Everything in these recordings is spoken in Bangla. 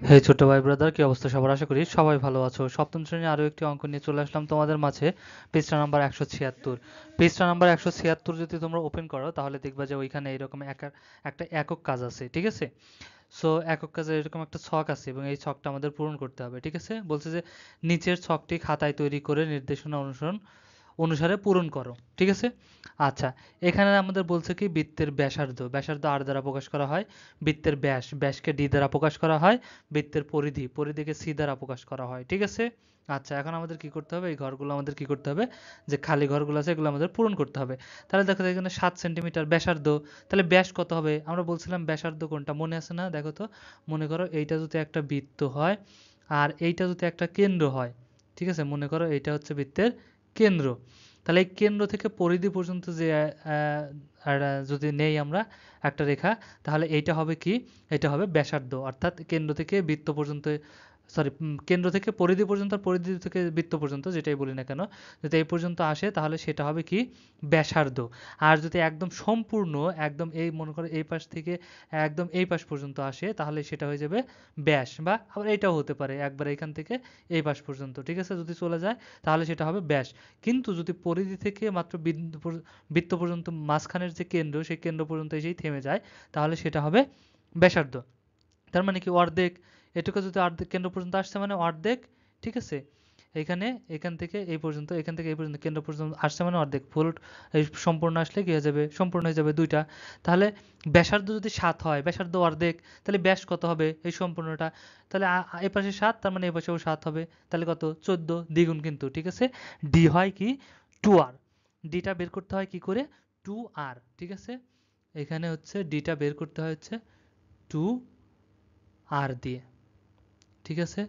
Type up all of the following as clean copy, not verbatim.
হে ছোট ভাই ব্রাদার, কি অবস্থা সবার? আশা করি সবাই ভালো আছো। সপ্তম শ্রেণীর আরো একটি অঙ্ক নিয়ে চলে আসলাম তোমাদের মাঝে। পৃষ্ঠা নাম্বার 176। পৃষ্ঠা নাম্বার 176 যদি তোমরা ওপেন করো তাহলে দেখবা যে ওইখানে এরকম একটা একক কাজ আছে, ঠিক আছে? সো একক কাজে এরকম একটা ছক আছে এবং এই ছকটা আমাদের পূরণ করতে হবে, ঠিক আছে? বলছে যে নিচের ছকটি খাতায় তৈরি করে নির্দেশনা অনুসারে পূরণ করো, ঠিক আছে? আচ্ছা, এখানে আমাদের বলছে কি বৃত্তের ব্যাসার্ধ আর দ্বারা প্রকাশ করা হয়, বৃত্তের ব্যাসকে ডি দ্বারা প্রকাশ করা হয়, বৃত্তের পরিধিকে সি দ্বারা প্রকাশ করা হয়, ঠিক আছে? আচ্ছা, এখন আমাদের কি করতে হবে? এই ঘরগুলো আমাদের কি করতে হবে? যে খালি ঘরগুলো আছে এগুলো আমাদের পূরণ করতে হবে। তাহলে দেখো তো এখানে 7 সেন্টিমিটার ব্যাসার্ধ, তাহলে ব্যাস কত হবে? আমরা বলছিলাম ব্যাসার্ধ কোনটা মনে আছে না? দেখো তো, মনে করো এইটা যদি একটা বৃত্ত হয় আর এইটা যদি একটা কেন্দ্র হয়, ঠিক আছে? মনে করো এইটা হচ্ছে বৃত্তের কেন্দ্র। তাহলে এই কেন্দ্র থেকে পরিধি পর্যন্ত যে যদি নেই আমরা একটা রেখা, তাহলে এইটা হবে কি? এটা হবে ব্যাসার্ধ। অর্থাৎ কেন্দ্র থেকে বৃত্ত পর্যন্ত, সরি, কেন্দ্র থেকে পরিধি পর্যন্ত আর পরিধি থেকে বৃত্ত পর্যন্ত, যেটাই বলি না কেন, যদি এই পর্যন্ত আসে তাহলে সেটা হবে কি? ব্যাসার্ধ। আর যদি একদম সম্পূর্ণ, একদম এই মনে করো এই পাশ থেকে একদম এই পাশ পর্যন্ত আসে তাহলে সেটা হয়ে যাবে ব্যাস। বা আবার এটাও হতে পারে একবার এখান থেকে এই পাশ পর্যন্ত, ঠিক আছে? যদি চলে যায় তাহলে সেটা হবে ব্যাস। কিন্তু যদি পরিধি থেকে মাত্র বৃত্ত পর্যন্ত মাঝখানের যে কেন্দ্র, সেই কেন্দ্র পর্যন্ত এসেই থেমে যায়, তাহলে সেটা হবে ব্যাসার্ধ। তার মানে কি অর্ধেক, এটুকু যদি অর্ধেক কেন্দ্র পর্যন্ত আসছে মানে অর্ধেক, ঠিক আছে? এখানে এখান থেকে এই পর্যন্ত, এখান থেকে এই পর্যন্ত কেন্দ্র পর্যন্ত আসছে মানে অর্ধেক ফুল। এই সম্পূর্ণ আসলে কি হয়ে যাবে? সম্পূর্ণ হয়ে যাবে দুইটা। তাহলে ব্যাসার্ধ যদি 7 হয়, ব্যাসার্ধ অর্ধেক, তাহলে ব্যাস কত হবে এই সম্পূর্ণটা? তাহলে এই পাশে 7, তার মানে এই পাশেও 7 হবে। তাহলে কত? 14 দ্বিগুণ কিন্তু, ঠিক আছে? ডি হয় কি? 2r। ডিটা বের করতে হয় কি করে? 2r, ঠিক আছে? এখানে হচ্ছে ডিটা বের করতে হয় হচ্ছে 2r দিয়ে, ঠিক আছে?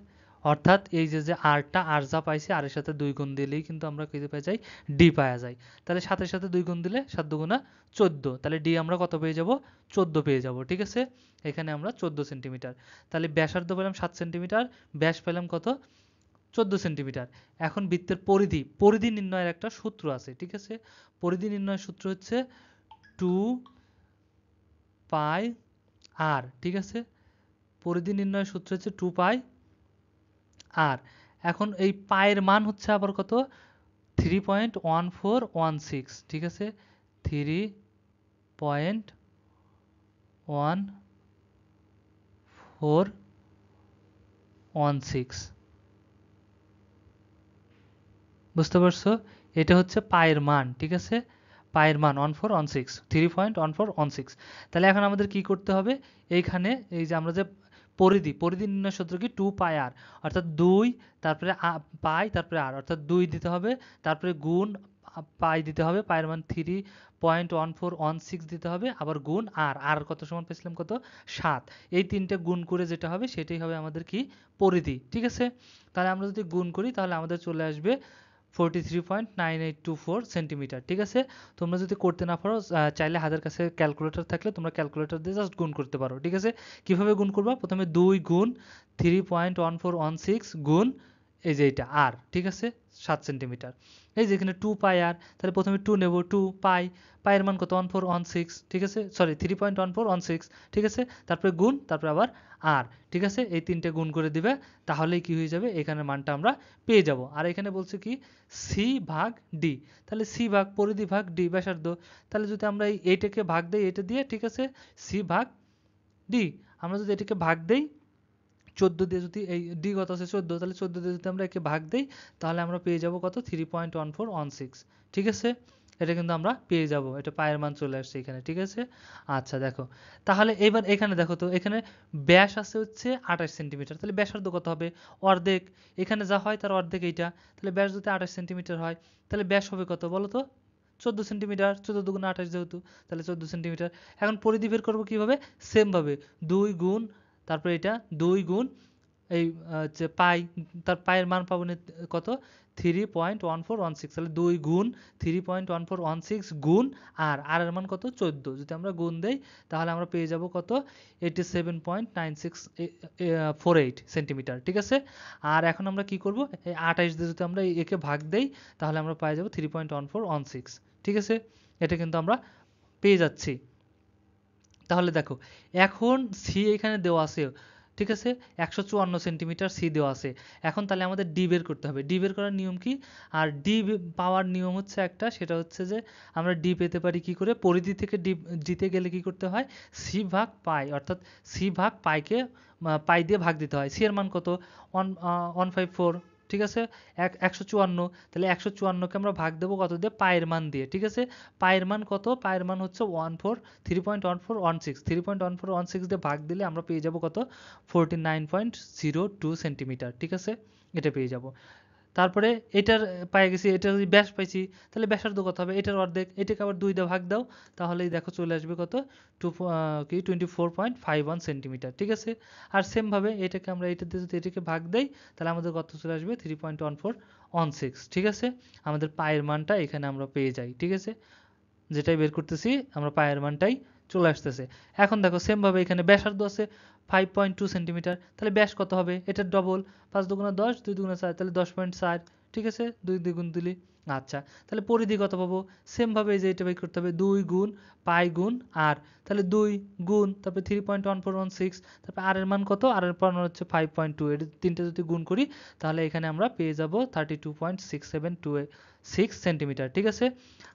অর্থাৎ এই যে আরটা, আর যা পাইছি আর এর সাথে 2 গুণ দিলেই কিন্তু আমরা কি পেয়ে যাই? ডি পাওয়া যায়। তাহলে 7 এর সাথে 2 গুণ দিলে 7 দুগুণা 14, তাহলে ডি আমরা কত পেয়ে যাব? 14 পেয়ে যাব, ঠিক আছে? এখানে আমরা 14 সেন্টিমিটার। তাহলে ব্যাসার্ধ পেলাম 7 সেন্টিমিটার, ব্যাস পেলাম কত? 14 সেন্টিমিটার। এখন বৃত্তের পরিধি নির্ণয়ের একটা সূত্র আছে, ঠিক আছে? পরিধি নির্ণয়ের সূত্র হচ্ছে 2 পাই আর, ঠিক আছে? পরিধি নির্ণয়ের সূত্র হচ্ছে 2 পাই আর। এখন এই পায়ের মান হচ্ছে আবার কত? 3.1416, ঠিক আছে? 3.1416, বুঝতে পারছো? এটা হচ্ছে পায়ের মান, ঠিক আছে? পায়ের মান 1416, 3.1416। তাহলে এখন আমাদের কি করতে হবে? এইখানে এই যে আমরা যে পরিধি নির্ণয় সূত্র কি? 2 পাই আর, অর্থাৎ 2, তারপরে পাই, তারপরে আর, অর্থাৎ 2 দিতে হবে, তারপরে গুণ পাই দিতে হবে, পায়ের মান 3.1416 দিতে হবে, আবার গুণ আর কত সমান পেয়েছিলাম? কত? 7। এই তিনটে গুণ করে যেটা হবে সেটাই হবে আমাদের কি? পরিধি, ঠিক আছে? তাহলে আমরা যদি গুণ করি তাহলে আমাদের চলে আসবে 43.9824 সেন্টিমিটার, ঠিক আছে? তোমরা যদি করতে না পারো, চাইলে হাতের কাছে ক্যালকুলেটর থাকলে তোমরা ক্যালকুলেটর দিয়ে জাস্ট গুণ করতে পারো, ঠিক আছে? কিভাবে গুণ করবা? প্রথমে 2 গুণ 3.1416 গুণ এই যে এটা আর, ঠিক আছে? 7 সেন্টিমিটার। এই যে এখানে 2 পাই আর, তাহলে প্রথমে 2 নেব, 2 পাই, পাইয়ের মান কত? 1416, ঠিক আছে? সরি, 3.1416, ঠিক আছে? তারপরে গুণ, তারপরে আবার আর, ঠিক আছে? এই তিনটে গুণ করে দিবে, তাহলেই কি হয়ে যাবে? এখানে মানটা আমরা পেয়ে যাব। আর এখানে বলছে কি? সি ভাগ ডি। তাহলে সি ভাগ পরিধি ভাগ ডি ব্যাসার্ধ। তাহলে যদি আমরা এইটাকে ভাগ দেই এটা দিয়ে, ঠিক আছে? সি ভাগ ডি। আমরা যদি এটাকে ভাগ দেই 14 দিয়ে, যদি এই ডি কত আছে? 14, তাহলে 14 দিয়ে যদি আমরা একে ভাগ দেই তাহলে আমরা পেয়ে যাব কত? 3.1416, ঠিক আছে? এটা কিন্তু আমরা পেয়ে যাব, এটা পায়ের মান চলে আসছে এখানে, ঠিক আছে? আচ্ছা দেখো, তাহলে এবার এখানে দেখো তো, এখানে ব্যাস আছে হচ্ছে 28 সেন্টিমিটার, তাহলে ব্যাসার্ধ কত হবে? অর্ধেক। এখানে যা হয় তার অর্ধেক এইটা, তাহলে ব্যাস যদি 28 সেন্টিমিটার হয় তাহলে ব্যাস হবে কত বলো তো? 14 সেন্টিমিটার, 14 দুগুণ 28 যেহেতু, তাহলে 14 সেন্টিমিটার। এখন পরিধি বের করবো কিভাবে? সেম ভাবে 2 গুণ, তারপরে এটা 2 গুণ এই হচ্ছে পাই, তার পায়ের মান পাবো কত? 3.1416, তাহলে 2 গুণ 3.1416 গুণ আর এর মান কত? 14। যদি আমরা গুণ দেই তাহলে আমরা পেয়ে যাব কত? 87.9648 সেন্টিমিটার, ঠিক আছে? আর এখন আমরা কি করব? এই 28 দিয়ে যদি আমরা একে ভাগ দেই তাহলে আমরা পেয়ে যাব 3.1416, ঠিক আছে? এটা কিন্তু আমরা পেয়ে যাচ্ছি। তাহলে দেখো, এখন সি এখানে দেওয়া আছে, ঠিক আছে, 154 সেন্টিমিটার সি দেওয়া আছে। এখন তাহলে আমাদের ডি বের করতে হবে। ডি বের করার নিয়ম কি? আর ডি পাওয়ার নিয়ম হচ্ছে একটা, সেটা হচ্ছে যে আমরা ডি পেতে পারি কি করে, পরিধি থেকে ডি জিতে গেলে কি করতে হয়, সি ভাগ পাই, অর্থাৎ সি ভাগ পাইকে পাই দিয়ে ভাগ দিতে হয়। সি এর মান কত, 154, ঠিক আছে, 154, তাহলে 154কে আমরা ভাগ দেবো কত দিয়ে, পায়ের মান দিয়ে, ঠিক আছে। পায়ের মান কত, পায়ের মান হচ্ছে 3.1416, 3.1416 দিয়ে ভাগ দিলে আমরা পেয়ে যাব কত, 49.02 সেন্টিমিটার, ঠিক আছে, এটা পেয়ে যাব। তারপরে এটার পেয়ে গেছি, এটার ব্যাস পাইছি, তাহলে ব্যাসার্ধ কত হবে, এটার অর্ধেক, এটাকে আবার 2 দিয়ে ভাগ দাও, তাহলেই দেখো চলে আসবে কত, 24.51 সেন্টিমিটার, ঠিক আছে। আর সেম ভাবে এটাকে আমরা এটাতে যদি এটাকে ভাগ দেই, তাহলে আমাদের কত চলে আসবে, 3.1416, ঠিক আছে। আমাদের পায়ের মানটা এখানে আমরা পেয়ে যাই, ঠিক আছে, যেটাই বের করতেছি আমরা পায়ের মানটাই চলে আসতেছে। এখন দেখো সেম ভাবে এখানে ব্যাসার্ধ আছে 5.2 সেন্টিমিটার, তাহলে ব্যাস কত হবে, এটার ডবল, 5 দুগুণা 10, 2 দুগুণা 4, তাহলে 10.4, ঠিক আছে, 2 দ্বিগুণ দিলি। আচ্ছা, তাহলে পরিধি কত পাবো, সেম ভাবে এই যে এটা বের করতে হবে, 2 গুণ পাই গুণ আর, তাহলে 2 গুণ তারপরে 3.1416, তারপর আর এর মান কত, আর এর মান হচ্ছে 5.2, এটা তিনটে যদি গুণ করি তাহলে এখানে আমরা পেয়ে যাব 32.6726 সেন্টিমিটার, ঠিক আছে।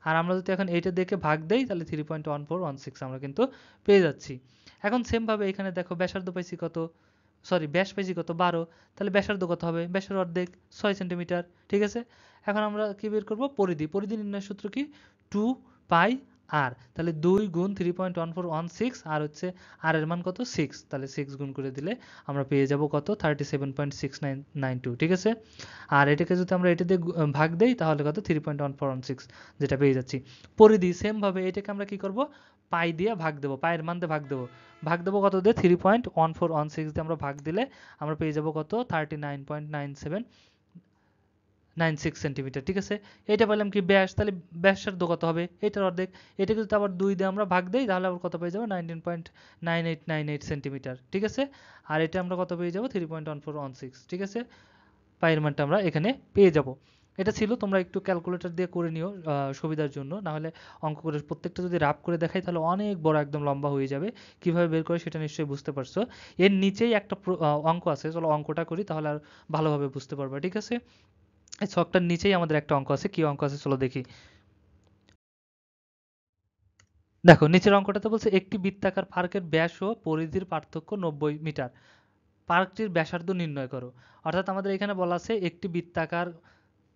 আর আমরা যদি এখন এইটা দেখে ভাগ দেই তাহলে 3.1416 আমরা কিন্তু পেয়ে যাচ্ছি। এখন সেম ভাবে এখানে দেখো ব্যাসার্ধ পাইছি কত, সরি ব্যাস পাইছি কত, 12, তাহলে ব্যাসার্ধ কত হবে, ব্যাসের অর্ধেক 6 সেন্টিমিটার, ঠিক আছে। এখন আমরা কি বের করব, পরিধি, পরিধি নির্ণয়ের সূত্র কি, 2 পাই আর, তাহলে 2 গুণ 3.1416 আর হচ্ছে আর এর মান কত, 6, তাহলে 6 গুণ করে দিলে আমরা পেয়ে যাব কত, 37.6992, ঠিক আছে। আর এটাকে যদি আমরা এটা দিয়ে ভাগ দেই তাহলে কত, 3.1416, যেটা পেয়ে যাচ্ছি। পরিধি সেম ভাবে এটাকে আমরা কি করব, পাই দিয়ে ভাগ দেবো, পায়ের মান দিয়ে ভাগ দেবো, ভাগ দেবো কত দিয়ে, 3.1416 দিয়ে আমরা ভাগ দিলে আমরা পেয়ে যাব কত, 39.9796 সেন্টিমিটার, ঠিক আছে। এটা পেলাম কি, ব্যাস, তাহলে ব্যাসার্ধ কত হবে, এটার অর্ধেক, এটাকে যদি আবার 2 দিয়ে আমরা ভাগ দেই তাহলে আবার কত পেয়ে যাবো, 19.9898 সেন্টিমিটার, ঠিক আছে। আর এটা আমরা কত পেয়ে যাবো, 3.1416, ঠিক আছে। পায়ের মানটা আমরা এখানে পেয়ে যাব। এটা ছিল, তোমরা একটু ক্যালকুলেটর দিয়ে করে নিও সুবিধার জন্য, না হলে অঙ্ক করে প্রত্যেকটা যদি রাফ করে দেখাই তাহলে অনেক বড় একদম লম্বা হয়ে যাবে। কিভাবে বের করে সেটা নিশ্চয়ই বুঝতে পারছো। এর নিচেই একটা অঙ্ক আছে, চলো অঙ্কটা করি তাহলে আর ভালোভাবে বুঝতে পারবা, ঠিক আছে। এই ছকটার নিচেই আমাদের একটা অঙ্ক আছে, কি অঙ্ক আছে চলো দেখি। দেখো নিচের অঙ্কটাতে বলছে একটি বৃত্তাকার পার্কের ব্যাস ও পরিধির পার্থক্য 90 মিটার, পার্কটির ব্যাসার্ধ নির্ণয় করো। অর্থাৎ আমাদের এখানে বলা আছে একটি বৃত্তাকার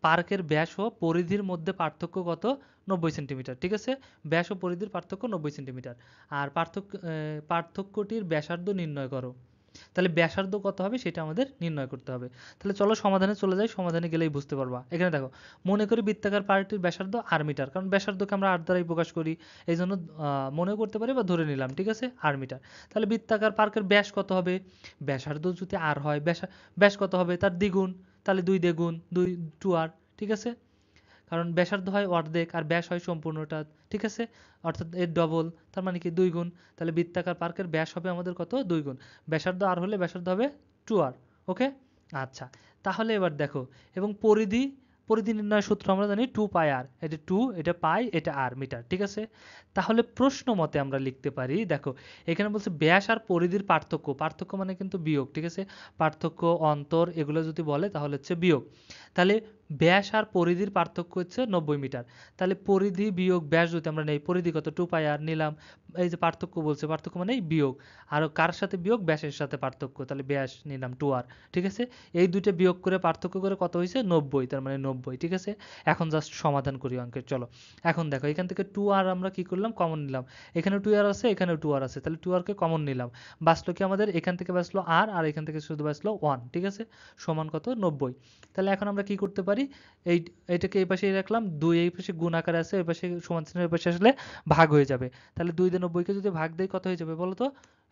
পার্কের ব্যাস ও পরিধির মধ্যে পার্থক্য কত, 90 সেন্টিমিটার, ঠিক আছে। ব্যাস ও পরিধির পার্থক্য 90 সেন্টিমিটার, আর পার্থক্যটির ব্যাসার্ধ নির্ণয় করো। তাহলে ব্যাসার্ধ কত হবে সেটা আমাদের নির্ণয় করতে হবে। তাহলে চলো সমাধানে চলে যাই, সমাধানে গেলেই বুঝতে পারবা। এখানে দেখো, মনে করি বৃত্তাকার পার্কটির ব্যাসার্ধ আর মিটার, কারণ ব্যাসার্ধকে আমরা আর দ্বারাই প্রকাশ করি, এই জন্য মনেও করতে পারি বা ধরে নিলাম, ঠিক আছে, আর মিটার। তাহলে বৃত্তাকার পার্কের ব্যাস কত হবে, ব্যাসার্ধ যদি আর হয়, ব্যাস কত হবে, তার দ্বিগুণ, তাহলে 2 দ্বিগুণ 2, 2r, ঠিক আছে। কারণ ব্যাসার্ধ হয় অর্ধেক আর ব্যাস হয় সম্পূর্ণটা, ঠিক আছে, অর্থাৎ এর ডবল, তার মানে কি 2 গুণ, তাহলে বৃত্তাকার পার্কের ব্যাস হবে আমাদের কত, 2 গুণ, ব্যাসার্ধ আর হলে ব্যাসার্ধ হবে 2r, ওকে। আচ্ছা, তাহলে এবার দেখো, এবং পরিধি, পরিধি নির্ণয়ের সূত্র আমরা জানি 2 পাই আর, এটা 2, এটা পাই, এটা আর মিটার, ঠিক আছে। তাহলে প্রশ্ন মতে আমরা লিখতে পারি, দেখো এখানে বলছে ব্যাস আর পরিধির পার্থক্য, পার্থক্য মানে কিন্তু বিয়োগ, ঠিক আছে, পার্থক্য অন্তর এগুলো যদি বলে তাহলে হচ্ছে বিয়োগ। তাহলে ব্যাস আর পরিধির পার্থক্য হচ্ছে 90 মিটার, তাহলে পরিধি বিয়োগ ব্যাস যদি আমরা নেই, পরিধি কত, 2 পাই আর নিলাম, এই যে পার্থক্য বলছে, পার্থক্য মানে বিয়োগ, আর কার সাথে বিয়োগ, ব্যাসের সাথে পার্থক্য, তাহলে ব্যাস নিলাম 2r, ঠিক আছে। এই দুইটা বিয়োগ করে পার্থক্য করে কত হয়েছে, 90, তার মানে 90, ঠিক আছে। এখন জাস্ট সমাধান করি অঙ্কের, চলো। এখন দেখো এখান থেকে 2r আমরা কি করলাম, কমন নিলাম, এখানে 2r আছে, এখানেও 2r আছে, তাহলে 2r কে কমন নিলাম, বাঁচলো কি আমাদের, এখান থেকে বাঁচলো r আর এখান থেকে শুধু বাঁচলো 1, ঠিক আছে, সমান কত, 90। তাহলে এখন আমরা কি করতে পারি, এইটাকে এই পাশে রাখলাম, 2 এই পাশে গুণ আকারে আছে, এই পাশে সমান চিহ্নের এই পাশে আসলে ভাগ হয়ে যাবে, তাহলে 2 দিয়ে 90 কে যদি ভাগ দেই কত হয়ে যাবে বলো তো,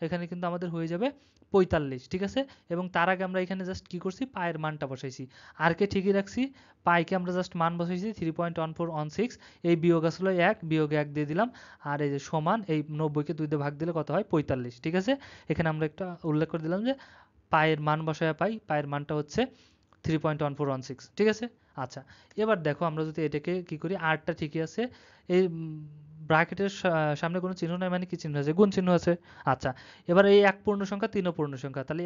এখানে কিন্তু আমাদের হয়ে যাবে 45, ঠিক আছে। এবং তার আগে আমরা এখানে জাস্ট কি করছি, পায়ের মানটা বসাইছি, আর কে ঠিকই রাখছি, পাইকে আমরা জাস্ট মান বসাইছি 3.1416, এই বিয়োগ আসলে 1, বিয়োগ 1 দিয়ে দিলাম, আর এই যে সমান, এই 90 কে 2 দিয়ে ভাগ দিলে কত হয়, 45, ঠিক আছে। এখানে আমরা একটা উল্লেখ করে দিলাম যে পায়ের মান বসায় পাই, পায়ের মানটা হচ্ছে 3.1416, ঠিক আছে। আচ্ছা, এবার দেখো আমরা যদি এটাকে কি করি, আরটা ঠিকই আছে, এই ব্র্যাকেটের সামনে কোনো চিহ্ন নাই মানে কি চিহ্ন আছে? গুণ চিহ্ন আছে। আচ্ছা, এবার এই এক পূর্ণ সংখ্যা, তিনও পূর্ণ সংখ্যা, তাহলে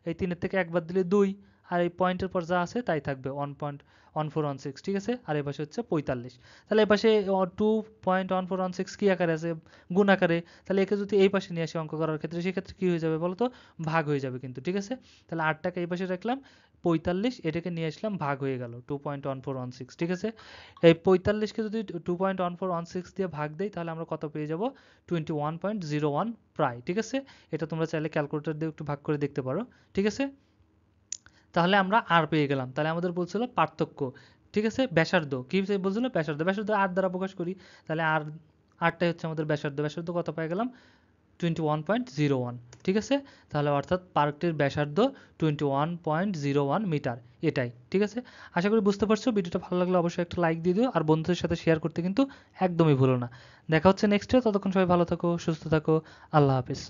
এই 3 এর থেকে 1 বাদ দিলে 2, আর এই পয়েন্টের পর যা আছে তাই থাকবে 1.1416, ঠিক আছে? আর এই পাশে হচ্ছে 45, তাহলে এই পাশে 2.1416 কি আকারে আছে? গুণ আকারে। তাহলে একে যদি এই পাশে নিয়ে আসি অঙ্ক করার ক্ষেত্রে, সেক্ষেত্রে কি হয়ে যাবে বলো তো? ভাগ হয়ে যাবে কিন্তু, ঠিক আছে? তাহলে 8টাকে এই পাশে রাখলাম, 45 এটাকে নিয়ে আসলাম, ভাগ হয়ে গেল 2.1416, ঠিক আছে? এই 45কে যদি 2.1416 দিয়ে ভাগ দেই তাহলে আমরা কত পেয়ে যাব? 21.01 প্রায়, ঠিক আছে? এটা তোমরা চাইলে ক্যালকুলেটর দিয়ে একটু ভাগ করে দেখতে পারো, ঠিক আছে? তাহলে আমরা আর পেয়ে গেলাম। তাহলে আমাদের বলছিল পার্থক্য, ঠিক আছে? ব্যাসার্ধ কি বলছিল? ব্যাসার্ধ। ব্যাসার্ধ আর দ্বারা প্রকাশ করি, তাহলে আরটাই হচ্ছে আমাদের ব্যাসার্ধ। ব্যাসার্ধ কত পেয়ে গেলাম? 21.01, ঠিক আছে? তাহলে অর্থাৎ পার্কটির ব্যাসার্ধ 21.01 মিটার, এটাই, ঠিক আছে? আশা করি বুঝতে পারছো। ভিডিওটা ভালো লাগলে অবশ্যই একটা লাইক দিয়ে দিও, আর বন্ধুদের সাথে শেয়ার করতে কিন্তু একদমই ভুলো না। দেখা হচ্ছে নেক্সটে, ততক্ষণ সবাই ভালো থাকো, সুস্থ থাকো, আল্লাহ হাফিজ।